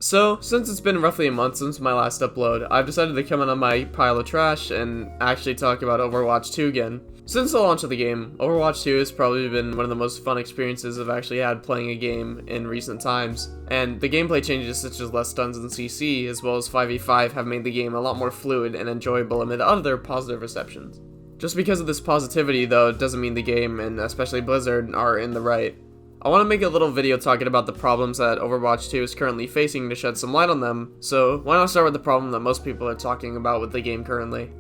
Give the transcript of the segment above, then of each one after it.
So, since it's been roughly a month since my last upload, I've decided to come in on my pile of trash and actually talk about Overwatch 2 again. Since the launch of the game, Overwatch 2 has probably been one of the most fun experiences I've actually had playing a game in recent times, and the gameplay changes such as less stuns in CC, as well as 5v5 have made the game a lot more fluid and enjoyable amid other positive receptions. Just because of this positivity though, doesn't mean the game, and especially Blizzard, are in the right. I want to make a little video talking about the problems that Overwatch 2 is currently facing to shed some light on them, so why not start with the problem that most people are talking about with the game currently.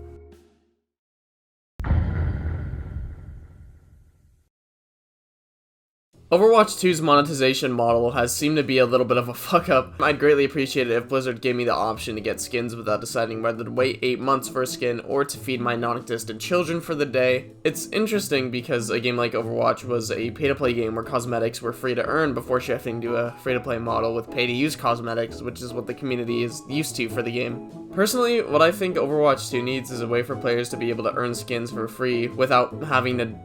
Overwatch 2's monetization model has seemed to be a little bit of a fuck up. I'd greatly appreciate it if Blizzard gave me the option to get skins without deciding whether to wait 8 months for a skin or to feed my non-existent children for the day. It's interesting because a game like Overwatch was a pay-to-play game where cosmetics were free to earn before shifting to a free-to-play model with pay-to-use cosmetics, which is what the community is used to for the game. Personally, what I think Overwatch 2 needs is a way for players to be able to earn skins for free without having to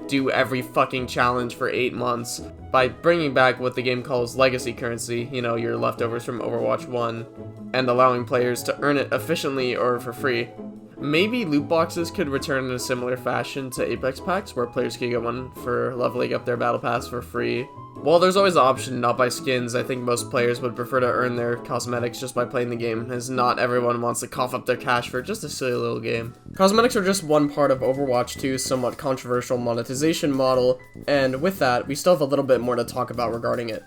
do every fucking challenge for 8 months by bringing back what the game calls legacy currency, you know, your leftovers from Overwatch 1, and allowing players to earn it efficiently or for free. Maybe loot boxes could return in a similar fashion to Apex packs, where players could get one for leveling up their battle pass for free. While there's always the option to not buy skins, I think most players would prefer to earn their cosmetics just by playing the game, as not everyone wants to cough up their cash for just a silly little game. Cosmetics are just one part of Overwatch 2's somewhat controversial monetization model, and with that, we still have a little bit more to talk about regarding it.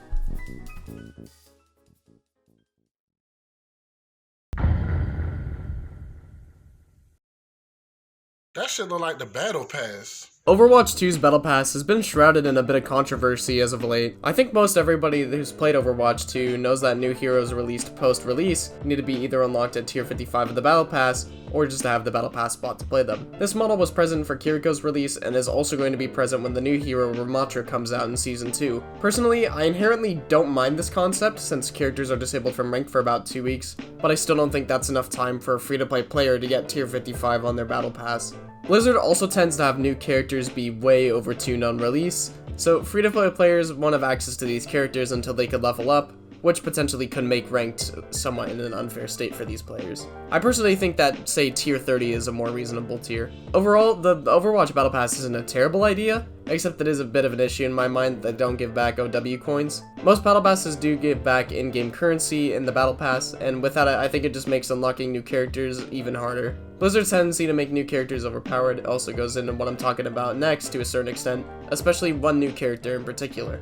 That shit look like the battle pass. Overwatch 2's Battle Pass has been shrouded in a bit of controversy as of late. I think most everybody who's played Overwatch 2 knows that new heroes released post-release need to be either unlocked at tier 55 of the Battle Pass, or just to have the Battle Pass spot to play them. This model was present for Kiriko's release, and is also going to be present when the new hero Ramatra comes out in Season 2. Personally, I inherently don't mind this concept, since characters are disabled from rank for about 2 weeks, but I still don't think that's enough time for a free-to-play player to get tier 55 on their Battle Pass. Blizzard also tends to have new characters be way overtuned on release, so free-to-play players won't have access to these characters until they could level up, which potentially could make ranked somewhat in an unfair state for these players. I personally think that, say, tier 30 is a more reasonable tier. Overall, the Overwatch Battle Pass isn't a terrible idea, except it is a bit of an issue in my mind that don't give back OW coins. Most Battle Passes do give back in-game currency in the Battle Pass, and with that I think it just makes unlocking new characters even harder. Blizzard's tendency to make new characters overpowered also goes into what I'm talking about next to a certain extent, especially one new character in particular.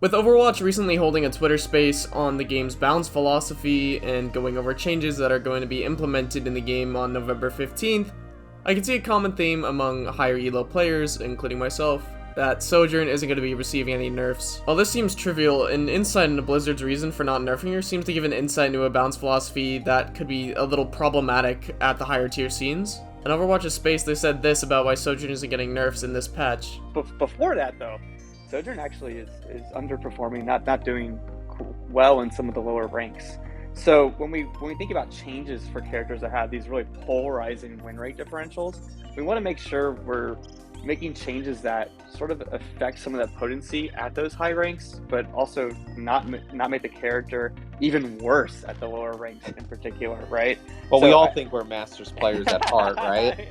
With Overwatch recently holding a Twitter space on the game's balance philosophy and going over changes that are going to be implemented in the game on November 15th, I can see a common theme among higher elo players, including myself, that Sojourn isn't going to be receiving any nerfs. While this seems trivial, an insight into Blizzard's reason for not nerfing her seems to give an insight into a balance philosophy that could be a little problematic at the higher tier scenes. In Overwatch's space, they said this about why Sojourn isn't getting nerfs in this patch. Before that, though, Sojourn actually is underperforming, not doing well in some of the lower ranks. So when we think about changes for characters that have these really polarizing win rate differentials, we want to make sure we're making changes that sort of affect some of that potency at those high ranks, but also not make the character even worse at the lower ranks in particular, right? Well, so we all think we're Masters players at heart, right?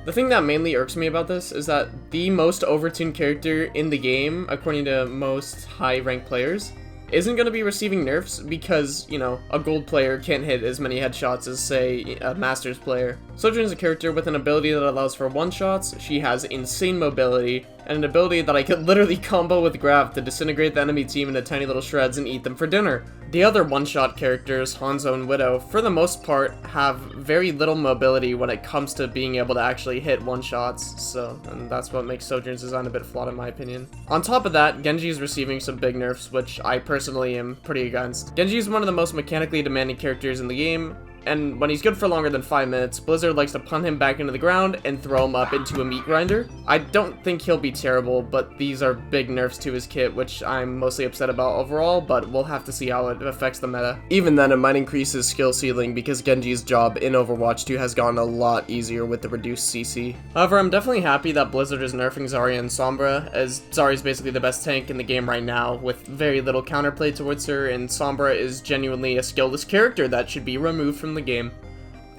The thing that mainly irks me about this is that the most overtuned character in the game, according to most high-ranked players, isn't going to be receiving nerfs because, you know, a gold player can't hit as many headshots as, say, a Masters player. Sojourn is a character with an ability that allows for one-shots, she has insane mobility, and an ability that I could literally combo with Grav to disintegrate the enemy team into tiny little shreds and eat them for dinner. The other one-shot characters, Hanzo and Widow, for the most part, have very little mobility when it comes to being able to actually hit one-shots, and that's what makes Sojourn's design a bit flawed in my opinion. On top of that, Genji is receiving some big nerfs, which I personally am pretty against. Genji is one of the most mechanically demanding characters in the game, and when he's good for longer than 5 minutes, Blizzard likes to punt him back into the ground and throw him up into a meat grinder. I don't think he'll be terrible, but these are big nerfs to his kit, which I'm mostly upset about overall, but we'll have to see how it affects the meta. Even then, it might increase his skill ceiling because Genji's job in Overwatch 2 has gotten a lot easier with the reduced CC. However, I'm definitely happy that Blizzard is nerfing Zarya and Sombra, as Zarya is basically the best tank in the game right now, with very little counterplay towards her, and Sombra is genuinely a skillless character that should be removed from the game.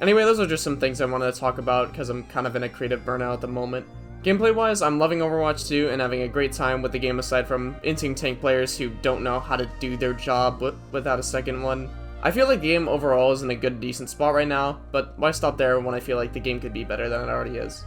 Anyway, those are just some things I wanted to talk about because I'm kind of in a creative burnout at the moment. Gameplay-wise, I'm loving Overwatch 2 and having a great time with the game aside from inting tank players who don't know how to do their job without a second one. I feel like the game overall is in a good, decent spot right now, but why stop there when I feel like the game could be better than it already is?